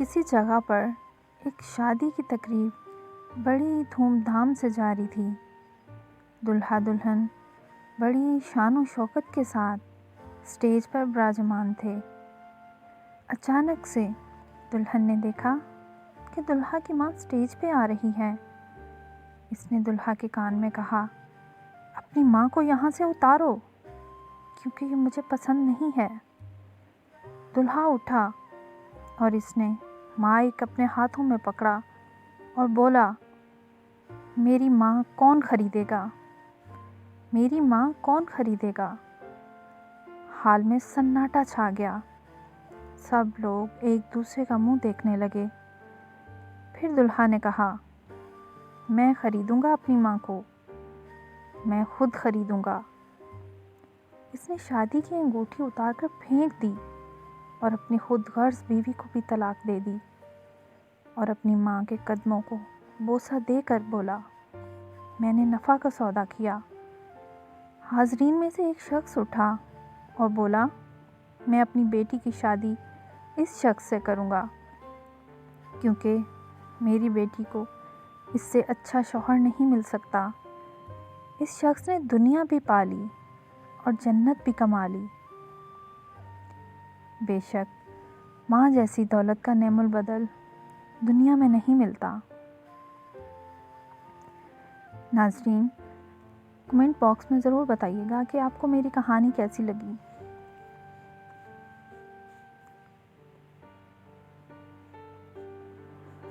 کسی جگہ پر ایک شادی کی تقریب بڑی دھوم دھام سے جاری تھی۔ دلہا دلہن بڑی شان و شوکت کے ساتھ اسٹیج پر براجمان تھے۔ اچانک سے دلہن نے دیکھا کہ دلہا کی ماں اسٹیج پہ آ رہی ہے۔ اس نے دلہا کے کان میں کہا، اپنی ماں کو یہاں سے اتارو کیونکہ یہ مجھے پسند نہیں ہے۔ دلہا اٹھا اور اس نے مائک اپنے ہاتھوں میں پکڑا اور بولا، میری ماں کون خریدے گا؟ میری ماں کون خریدے گا؟ حال میں سناٹا چھا گیا۔ سب لوگ ایک دوسرے کا منہ دیکھنے لگے۔ پھر دلہا نے کہا، میں خریدوں گا اپنی ماں کو، میں خود خریدوں گا۔ اس نے شادی کی انگوٹھی اتار کر پھینک دی اور اپنی خود غرض بیوی کو بھی طلاق دے دی اور اپنی ماں کے قدموں کو بوسہ دے کر بولا، میں نے نفع کا سودا کیا۔ حاضرین میں سے ایک شخص اٹھا اور بولا، میں اپنی بیٹی کی شادی اس شخص سے کروں گا کیونکہ میری بیٹی کو اس سے اچھا شوہر نہیں مل سکتا۔ اس شخص نے دنیا بھی پا لی اور جنت بھی کما لی۔ بے شک ماں جیسی دولت کا نعم البدل دنیا میں نہیں ملتا۔ ناظرین، کمنٹ باکس میں ضرور بتائیے گا کہ آپ کو میری کہانی کیسی لگی۔